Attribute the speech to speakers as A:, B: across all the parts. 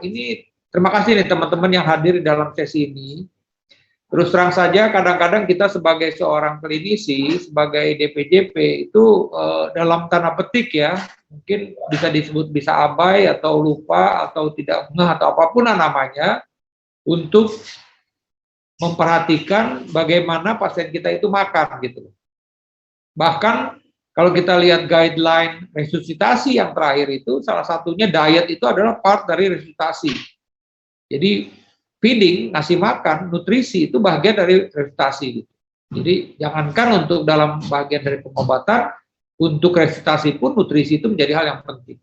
A: ini terima kasih nih teman-teman yang hadir dalam sesi ini. Terus terang saja kadang-kadang kita sebagai seorang klinisi, sebagai DPJP itu dalam tanda petik ya, mungkin bisa disebut bisa abai atau lupa atau tidak ngeh atau apapun namanya untuk memperhatikan bagaimana pasien kita itu makan gitu. Bahkan kalau kita lihat guideline resusitasi yang terakhir itu salah satunya diet itu adalah part dari resusitasi. Jadi feeding, ngasih makan, nutrisi itu bagian dari resusitasi. Gitu. Jadi jangankan untuk dalam bagian dari pengobatan, untuk resusitasi pun nutrisi itu menjadi hal yang penting.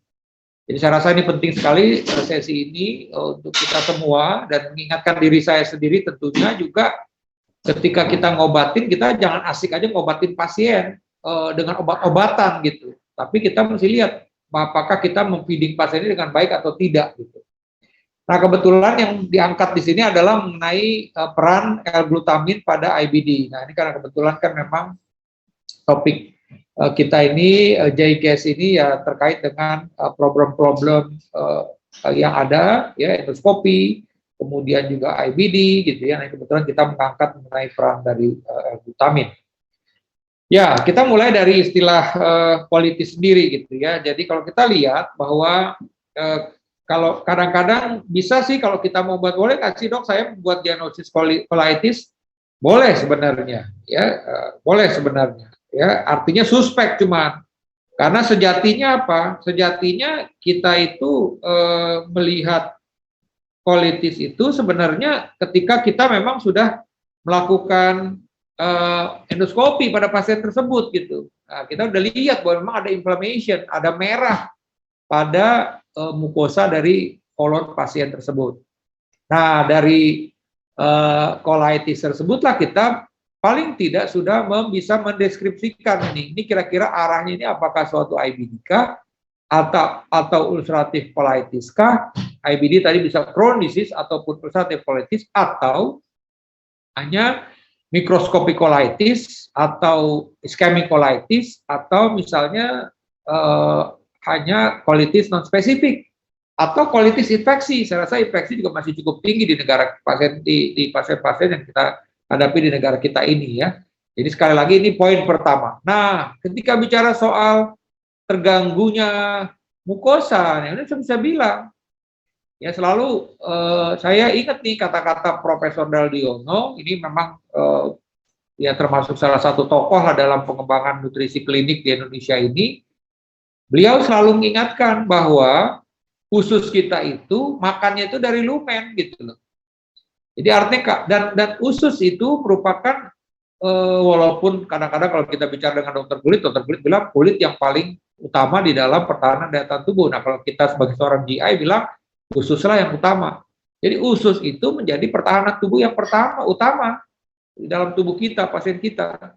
A: Jadi saya rasa ini penting sekali sesi ini untuk kita semua dan mengingatkan diri saya sendiri tentunya juga ketika kita ngobatin, kita jangan asik aja ngobatin pasien dengan obat-obatan gitu. Tapi kita mesti lihat apakah kita memfeeding pasien ini dengan baik atau tidak gitu. Nah, kebetulan yang diangkat di sini adalah mengenai peran L-glutamin pada IBD. Nah, ini karena kebetulan kan memang topik kita ini, JCase ini ya terkait dengan problem-problem yang ada, ya endoskopi, kemudian juga IBD, gitu ya. Nah, kebetulan kita mengangkat mengenai peran dari L-glutamin. Ya, kita mulai dari istilah quality sendiri, gitu ya. Jadi kalau kita lihat bahwa kalau kadang-kadang bisa sih kalau kita mau buat boleh kasih dok saya buat diagnosis colitis boleh sebenarnya ya boleh sebenarnya ya artinya suspek cuman karena sejatinya apa sejatinya kita itu melihat colitis itu sebenarnya ketika kita memang sudah melakukan endoskopi pada pasien tersebut gitu. Nah, kita udah lihat bahwa memang ada inflammation, ada merah pada mukosa dari kolon pasien tersebut. Nah, dari colitis tersebutlah kita paling tidak sudah bisa mendeskripsikan ini kira-kira arahnya ini apakah suatu IBD kah atau ulcerative colitis kah? IBD tadi bisa Crohn disease ataupun ulcerative colitis atau hanya mikroskopik colitis atau ischemic colitis atau misalnya hanya colitis non-spesifik atau colitis infeksi. Saya rasa infeksi juga masih cukup tinggi di negara pasien di pasien-pasien yang kita hadapi di negara kita ini ya. Jadi sekali lagi ini poin pertama. Nah, ketika bicara soal terganggunya mukosa, ini saya bisa bilang ya selalu saya ingat nih kata-kata Profesor Daldiono, ini memang ya termasuk salah satu tokoh lah dalam pengembangan nutrisi klinik di Indonesia ini. Beliau selalu mengingatkan bahwa usus kita itu makannya itu dari lumen gitu loh. Jadi artinya dan usus itu merupakan walaupun kadang-kadang kalau kita bicara dengan dokter kulit bilang kulit yang paling utama di dalam pertahanan daya tahan tubuh. Nah, kalau kita sebagai seorang GI bilang ususlah yang utama. Jadi usus itu menjadi pertahanan tubuh yang utama di dalam tubuh kita, pasien kita.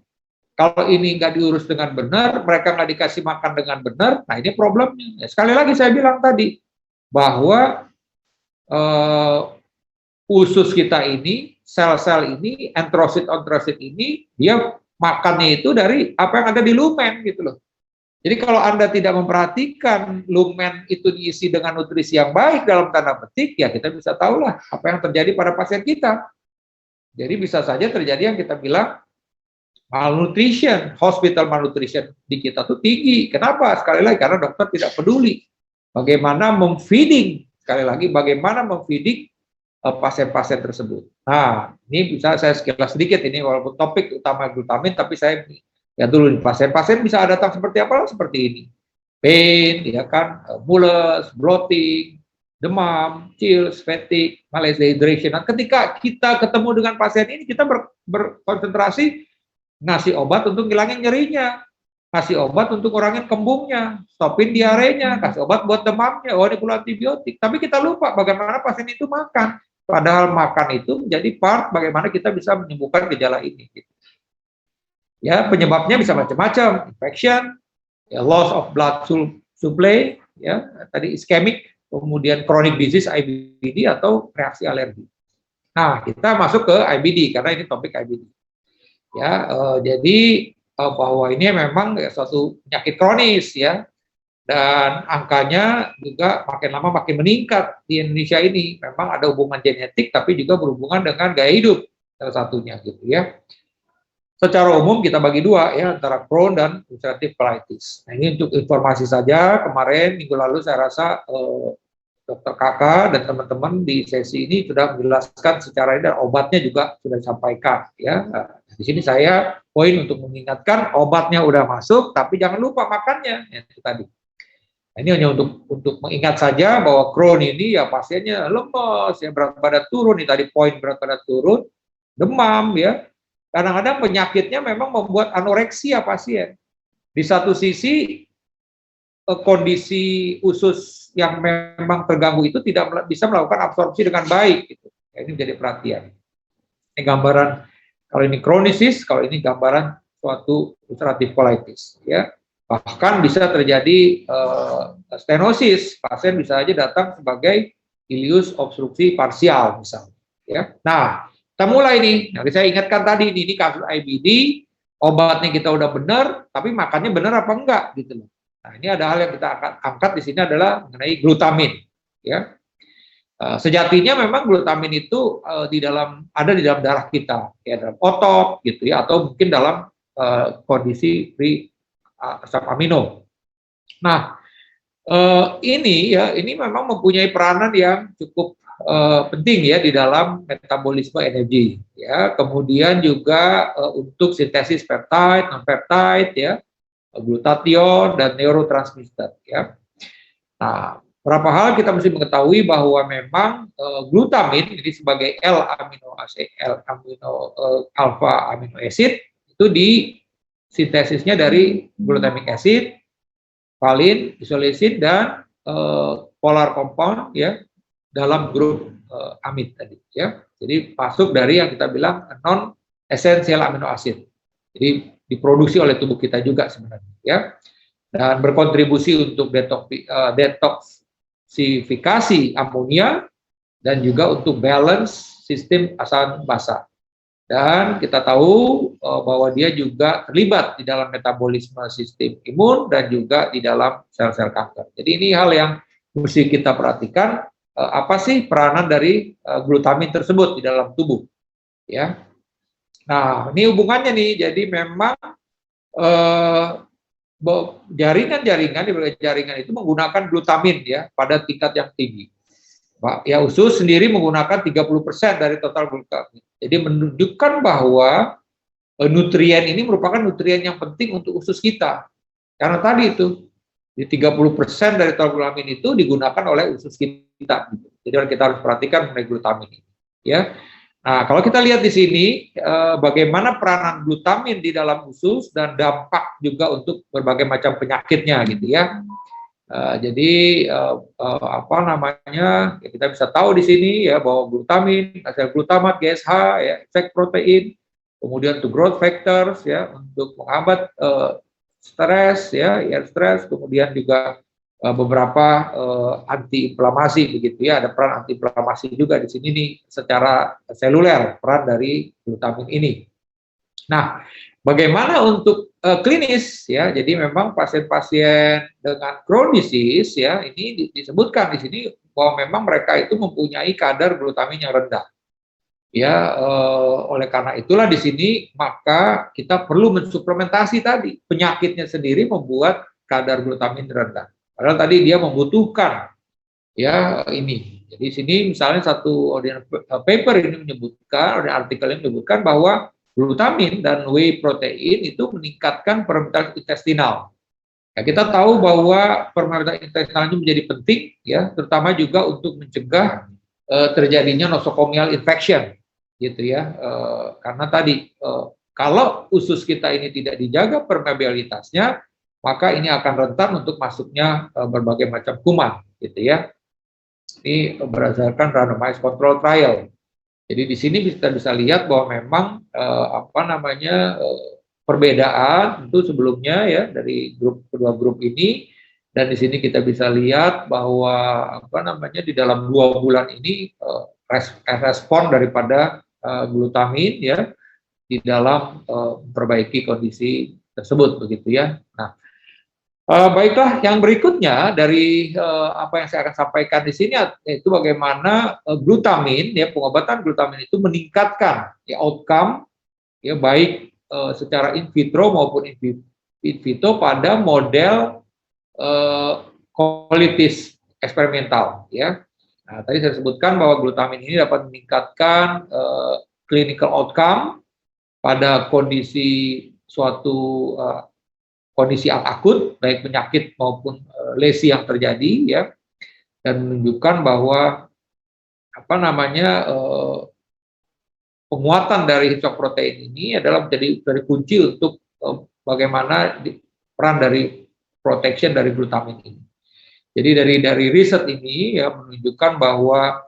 A: Kalau ini nggak diurus dengan benar, mereka nggak dikasih makan dengan benar, nah ini problemnya. Sekali lagi saya bilang tadi, bahwa usus kita ini, sel-sel ini, enterosit ini, dia makannya itu dari apa yang ada di lumen gitu loh. Jadi kalau Anda tidak memperhatikan lumen itu diisi dengan nutrisi yang baik dalam tanda petik, ya kita bisa tahulah apa yang terjadi pada pasien kita. Jadi bisa saja terjadi yang kita bilang malnutrition, hospital malnutrition di kita tuh tinggi. Kenapa? Sekali lagi karena dokter tidak peduli bagaimana memfeeding, sekali lagi bagaimana memfeeding pasien-pasien tersebut. Nah, ini bisa saya sekilas sedikit ini walaupun topik utama glutamin, tapi saya ya dulu pasien-pasien bisa datang seperti apa? Seperti ini, pain, ya kan, mules, bloating, demam, chills, fatigue, malaise, dehydration. Nah, ketika kita ketemu dengan pasien ini, kita berkonsentrasi ngasih obat untuk ngilangin nyerinya, kasih obat untuk ngurangin kembungnya, stopin diarenya, kasih obat buat demamnya, oh ini perlu antibiotik. Tapi kita lupa bagaimana pasien itu makan. Padahal makan itu menjadi part bagaimana kita bisa menyembuhkan gejala ini. Ya, penyebabnya bisa macam-macam, infection, ya, loss of blood supply, ya, tadi ischemic, kemudian chronic disease IBD atau reaksi alergi. Nah, kita masuk ke IBD karena ini topik IBD. Ya, jadi bahwa ini memang ya, suatu penyakit kronis ya, dan angkanya juga makin lama makin meningkat di Indonesia ini. Memang ada hubungan genetik, tapi juga berhubungan dengan gaya hidup salah satunya gitu ya. Secara umum kita bagi dua ya, antara Crohn dan ulcerative colitis. Nah, ini untuk informasi saja. Kemarin minggu lalu saya rasa Dokter Kakak dan teman-teman di sesi ini sudah menjelaskan secara ini, dan obatnya juga sudah disampaikan ya. Nah, di sini saya poin untuk mengingatkan, obatnya udah masuk, tapi jangan lupa makannya ya, itu tadi. Nah, ini hanya untuk mengingat saja bahwa Crohn ini ya pasiennya lemes, ya berat badan turun, nih tadi poin berat badan turun, demam ya. Kadang-kadang penyakitnya memang membuat anoreksia pasien. Di satu sisi kondisi usus yang memang terganggu itu tidak bisa melakukan absorpsi dengan baik. Gitu. Ya, ini menjadi perhatian. Ini gambaran kalau ini kronisis, kalau ini gambaran suatu ulcerative colitis. Ya. Bahkan bisa terjadi stenosis. Pasien bisa saja datang sebagai ileus obstruksi parsial misalnya. Ya. Nah, kita mulai nih. Nah, saya ingatkan tadi ini kasus IBD, obatnya kita udah benar, tapi makannya benar apa enggak gitu loh. Nah, ini ada hal yang kita angkat di sini adalah mengenai glutamin. Ya, sejatinya memang glutamin itu ada di dalam darah kita, ya dalam otot gitu ya, atau mungkin dalam kondisi free asam amino. Nah, ini memang mempunyai peranan yang cukup penting ya di dalam metabolisme energi. Ya, kemudian juga untuk sintesis peptide, non peptide ya. Glutathione dan neurotransmitter ya. Nah, beberapa hal kita mesti mengetahui bahwa memang glutamin ini sebagai alpha amino acid itu di sintesisnya dari glutamic acid, valin, isoleucine dan polar compound ya dalam grup amid tadi ya. Jadi masuk dari yang kita bilang non essential amino acid. Jadi diproduksi oleh tubuh kita juga sebenarnya ya, dan berkontribusi untuk detoksifikasi amonia dan juga untuk balance sistem asam basa. Dan kita tahu bahwa dia juga terlibat di dalam metabolisme sistem imun dan juga di dalam sel-sel kanker. Jadi ini hal yang mesti kita perhatikan, apa sih peranan dari glutamin tersebut di dalam tubuh ya. Nah, ini hubungannya nih, jadi memang jaringan itu menggunakan glutamin ya pada tingkat yang tinggi. Ya, usus sendiri menggunakan 30% dari total glutamin. Jadi menunjukkan bahwa nutrien ini merupakan nutrien yang penting untuk usus kita. Karena tadi itu, di 30% dari total glutamin itu digunakan oleh usus kita. Jadi kita harus perhatikan mengenai glutamin ini. Ya. Nah, kalau kita lihat di sini bagaimana peranan glutamin di dalam usus dan dampak juga untuk berbagai macam penyakitnya gitu ya. Jadi apa namanya? Ya kita bisa tahu di sini ya bahwa glutamin, asal glutamat, GSH, ya, efek protein, kemudian untuk growth factors ya untuk menghambat stres ya, stres, kemudian juga beberapa antiinflamasi begitu ya, ada peran antiinflamasi juga di sini nih secara seluler peran dari glutamin ini. Nah, bagaimana untuk klinis ya? Jadi memang pasien-pasien dengan Crohn disease ya ini disebutkan di sini bahwa memang mereka itu mempunyai kadar glutamin yang rendah. Ya, oleh karena itulah di sini maka kita perlu mensuplementasi tadi. Penyakitnya sendiri membuat kadar glutamin rendah. Padahal tadi dia membutuhkan ya ini. Jadi sini misalnya satu paper ini menyebutkan, artikel ini menyebutkan bahwa glutamin dan whey protein itu meningkatkan permeabilitas intestinal. Ya, kita tahu bahwa permeabilitas intestinal ini menjadi penting ya, terutama juga untuk mencegah terjadinya nosocomial infection gitu ya. Karena tadi kalau usus kita ini tidak dijaga permeabilitasnya, maka ini akan rentan untuk masuknya berbagai macam kuman, gitu ya. Ini berdasarkan randomized control trial. Jadi di sini kita bisa lihat bahwa memang perbedaan itu sebelumnya ya dari kedua grup ini, dan di sini kita bisa lihat bahwa di dalam 2 bulan ini respon daripada glutamin ya di dalam memperbaiki kondisi tersebut begitu ya. Nah, Baiklah, yang berikutnya dari apa yang saya akan sampaikan di sini yaitu bagaimana glutamin, ya pengobatan glutamin itu meningkatkan ya outcome ya baik secara in vitro maupun in vivo pada model colitis eksperimental ya. Nah, tadi saya sebutkan bahwa glutamin ini dapat meningkatkan clinical outcome pada kondisi suatu kondisi yang akut, baik penyakit maupun lesi yang terjadi, ya, dan menunjukkan bahwa apa namanya penguatan dari histioprotein ini adalah menjadi dari kunci untuk bagaimana peran dari protection dari glutamin ini. Jadi dari riset ini ya menunjukkan bahwa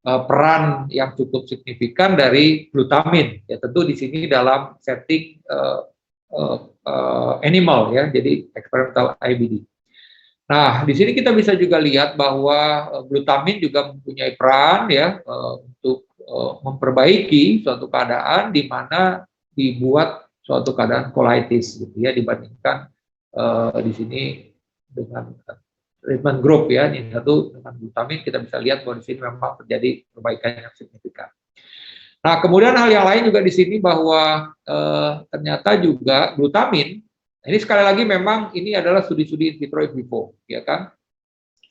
A: peran yang cukup signifikan dari glutamin, ya tentu di sini dalam setting animal ya, jadi eksperimental IBD. Nah, di sini kita bisa juga lihat bahwa glutamin juga mempunyai peran ya untuk memperbaiki suatu keadaan di mana dibuat suatu keadaan colitis gitu ya dibandingkan di sini dengan treatment group ya. Ini satu dengan glutamin kita bisa lihat bahwa di sini memang terjadi perbaikan yang signifikan. Nah, kemudian hal yang lain juga di sini bahwa ternyata juga glutamin, ini sekali lagi memang ini adalah studi-studi in vitro in vivo, ya kan?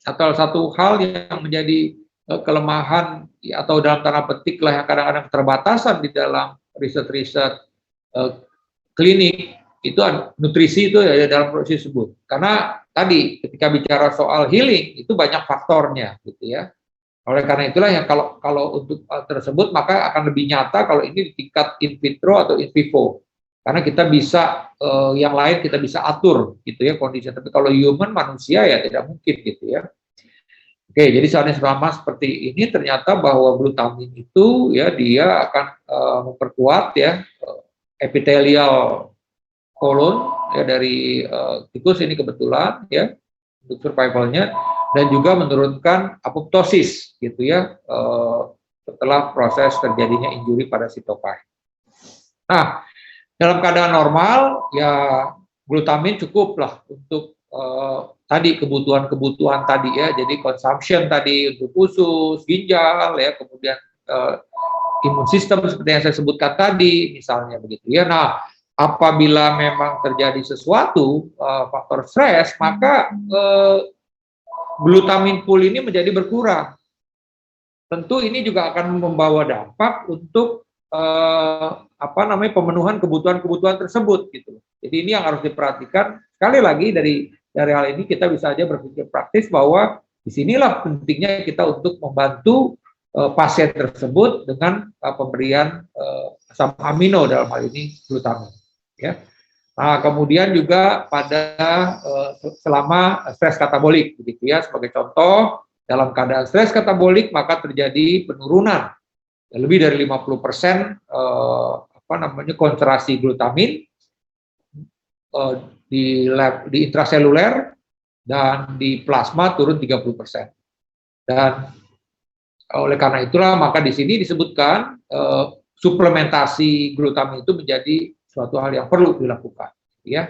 A: Satu hal yang menjadi kelemahan ya, atau dalam tanda petik lah yang kadang-kadang keterbatasan di dalam riset-riset klinik itu nutrisi itu ya dalam proses tersebut. Karena tadi ketika bicara soal healing itu banyak faktornya, gitu ya. Oleh karena itulah yang kalau untuk tersebut maka akan lebih nyata kalau ini di tingkat in vitro atau in vivo. Karena kita bisa yang lain kita bisa atur gitu ya kondisinya. Tapi kalau human manusia ya tidak mungkin gitu ya. Oke, jadi saatnya selama seperti ini ternyata bahwa glutamin itu ya dia akan memperkuat ya epithelial kolon ya dari tikus ini kebetulan ya untuk survivalnya. Dan juga menurunkan apoptosis gitu ya setelah proses terjadinya injuri pada sitokin. Nah, dalam keadaan normal ya glutamin cukup lah untuk tadi kebutuhan tadi ya, jadi consumption tadi untuk usus, ginjal ya, kemudian imun sistem seperti yang saya sebutkan tadi misalnya begitu ya. Nah, apabila memang terjadi sesuatu faktor stres maka glutamin pool ini menjadi berkurang. Tentu ini juga akan membawa dampak untuk pemenuhan kebutuhan tersebut gitu. Jadi ini yang harus diperhatikan. Sekali lagi dari hal ini kita bisa aja berpikir praktis bahwa disinilah pentingnya kita untuk membantu pasien tersebut dengan pemberian asam amino dalam hal ini glutamin. Ya. Nah, kemudian juga pada selama stres katabolik, begitu ya. Sebagai contoh, dalam keadaan stres katabolik maka terjadi penurunan lebih dari 50% konsentrasi glutamin di intraseluler dan di plasma turun 30%. Dan oleh karena itulah maka di sini disebutkan suplementasi glutamin itu menjadi suatu hal yang perlu dilakukan, ya.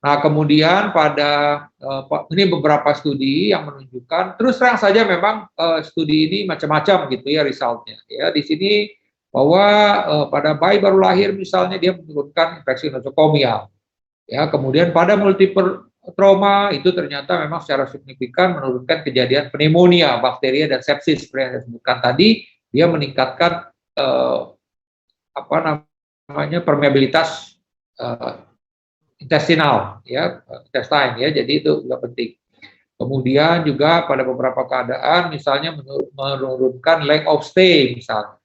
A: Nah, kemudian pada ini beberapa studi yang menunjukkan, terus terang saja memang studi ini macam-macam gitu ya resultnya. Ya, di sini bahwa pada bayi baru lahir misalnya dia menurunkan infeksi nosokomial. Ya, kemudian pada multiple trauma itu ternyata memang secara signifikan menurunkan kejadian pneumonia, bakteria dan sepsis seperti yang saya sebutkan tadi. Dia meningkatkan permeabilitas intestinal ya, intestine ya, jadi itu juga penting. Kemudian juga pada beberapa keadaan misalnya menurunkan length of stay misalnya.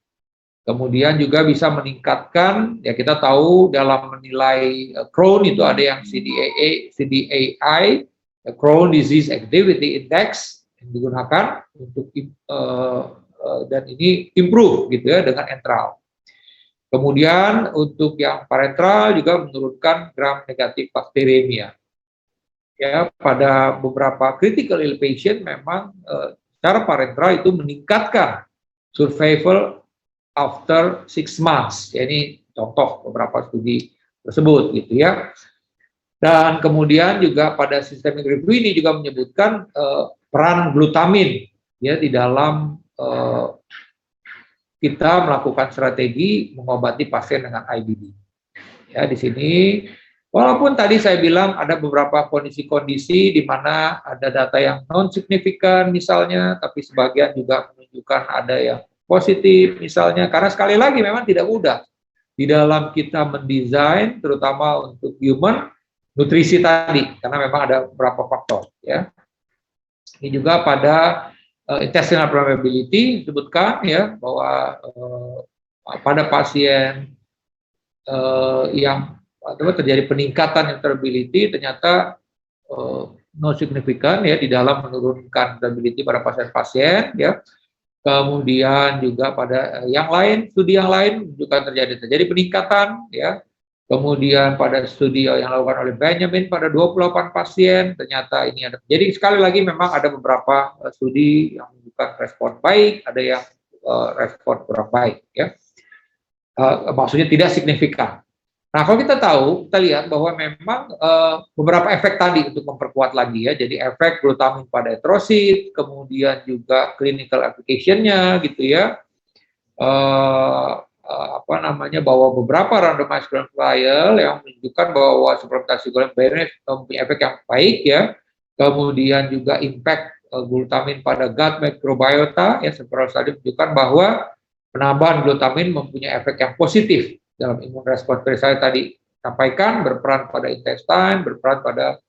A: Kemudian juga bisa meningkatkan ya, kita tahu dalam menilai Crohn itu ada yang CDAI Crohn Disease Activity Index yang digunakan untuk dan ini improve gitu ya dengan enteral. Kemudian untuk yang parentral juga menurunkan gram negatif bakteremia. Ya, pada beberapa critical ill patient memang secara parentral itu meningkatkan survival after 6 months. Ya, ini contoh beberapa studi tersebut gitu ya. Dan kemudian juga pada systemic review ini juga menyebutkan peran glutamin ya di dalam kita melakukan strategi mengobati pasien dengan IBD. Ya, di sini walaupun tadi saya bilang ada beberapa kondisi-kondisi di mana ada data yang non signifikan misalnya, tapi sebagian juga menunjukkan ada yang positif misalnya, karena sekali lagi memang tidak mudah di dalam kita mendesain terutama untuk human nutrisi tadi, karena memang ada beberapa faktor ya. Ini juga pada intestinal permeability disebutkan ya bahwa pada pasien yang terjadi peningkatan interoperability ternyata non signifikan ya di dalam menurunkan interoperability pada pasien-pasien ya. Kemudian juga pada yang lain, studi yang lain juga terjadi peningkatan ya. Kemudian pada studi yang dilakukan oleh Benjamin pada 28 pasien, ternyata ini ada. Jadi sekali lagi memang ada beberapa studi yang menunjukkan respon baik, ada yang respon kurang baik. Ya. Maksudnya tidak signifikan. Nah, kalau kita tahu, kita lihat bahwa memang beberapa efek tadi untuk memperkuat lagi ya. Jadi efek glutamin pada eritrosit, kemudian juga clinical application-nya gitu ya. Bahwa beberapa randomized clinical trial yang menunjukkan bahwa suplementasi glutamin mempunyai efek yang baik ya. Kemudian juga impact glutamin pada gut microbiota ya, seperti tadi menunjukkan bahwa penambahan glutamin mempunyai efek yang positif dalam imun respons. Saya tadi sampaikan berperan pada intestine, berperan pada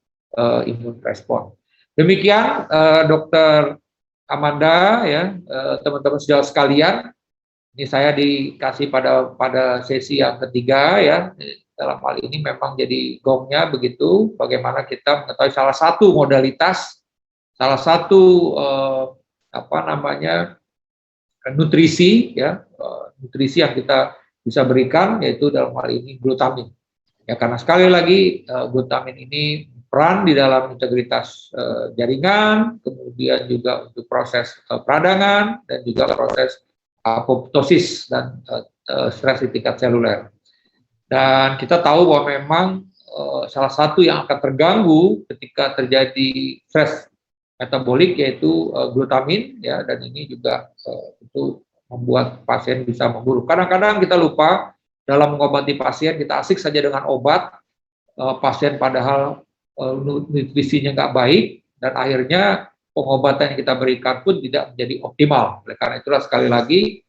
A: imun respons. Demikian Dokter Amanda ya, teman-teman sejauh sekalian. Ini saya dikasih pada sesi yang ketiga ya. Dalam hal ini memang jadi gongnya begitu, bagaimana kita mengetahui salah satu modalitas, salah satu nutrisi ya, nutrisi yang kita bisa berikan yaitu dalam hal ini glutamin. Ya, karena sekali lagi glutamin ini peran di dalam integritas jaringan, kemudian juga untuk proses peradangan dan juga proses apoptosis dan stres di tingkat seluler. Dan kita tahu bahwa memang salah satu yang akan terganggu ketika terjadi stres metabolik yaitu glutamin ya, dan ini juga itu membuat pasien bisa memburuk. Kadang-kadang kita lupa dalam mengobati pasien kita asik saja dengan obat, pasien padahal nutrisinya nggak baik dan akhirnya pengobatan yang kita berikan pun tidak menjadi optimal. Oleh karena itulah sekali lagi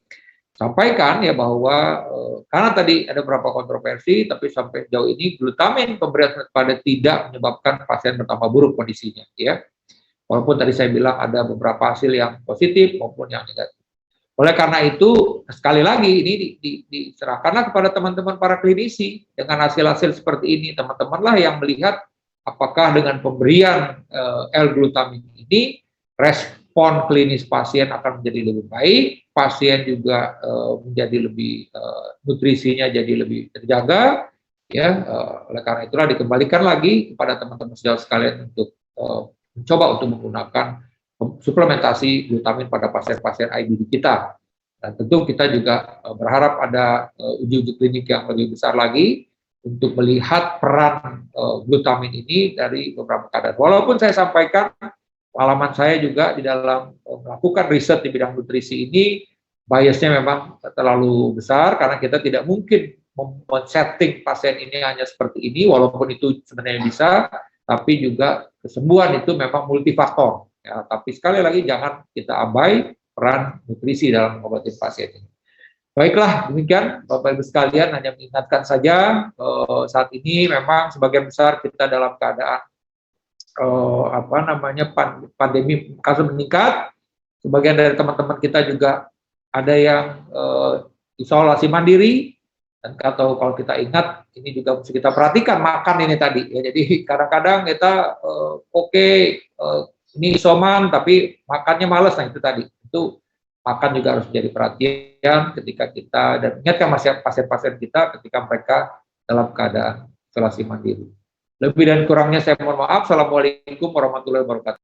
A: sampaikan ya bahwa karena tadi ada beberapa kontroversi, tapi sampai jauh ini glutamin pemberian pada tidak menyebabkan pasien bertambah buruk kondisinya ya. Walaupun tadi saya bilang ada beberapa hasil yang positif maupun yang negatif. Oleh karena itu sekali lagi ini diserahkanlah kepada teman-teman para klinisi dengan hasil-hasil seperti ini, teman-temanlah yang melihat apakah dengan pemberian L-glutamin ini respon klinis pasien akan menjadi lebih baik, pasien juga menjadi lebih nutrisinya jadi lebih terjaga, ya. Oleh karena itulah dikembalikan lagi kepada teman-teman sejauh sekalian untuk mencoba untuk menggunakan suplementasi glutamin pada pasien-pasien IBD kita. Dan tentu kita juga berharap ada uji-uji klinik yang lebih besar lagi untuk melihat peran glutamin ini dari beberapa keadaan. Walaupun saya sampaikan pengalaman saya juga di dalam melakukan riset di bidang nutrisi ini, biasnya memang terlalu besar karena kita tidak mungkin men-setting pasien ini hanya seperti ini, walaupun itu sebenarnya bisa, tapi juga kesembuhan itu memang multifaktor. Ya, tapi sekali lagi jangan kita abai peran nutrisi dalam mengobati pasien ini. Baiklah, demikian Bapak Ibu sekalian, hanya mengingatkan saja saat ini memang sebagian besar kita dalam keadaan pandemi kasus meningkat. Sebagian dari teman-teman kita juga ada yang isolasi mandiri, dan kalau kita ingat ini juga mesti kita perhatikan makan ini tadi ya. Jadi kadang-kadang kita ini isoman tapi makannya malas, nah itu tadi itu makan juga harus jadi perhatian ketika kita, dan ingatkan pasien-pasien kita ketika mereka dalam keadaan isolasi mandiri. Lebih dan kurangnya saya mohon maaf. Assalamualaikum warahmatullahi wabarakatuh.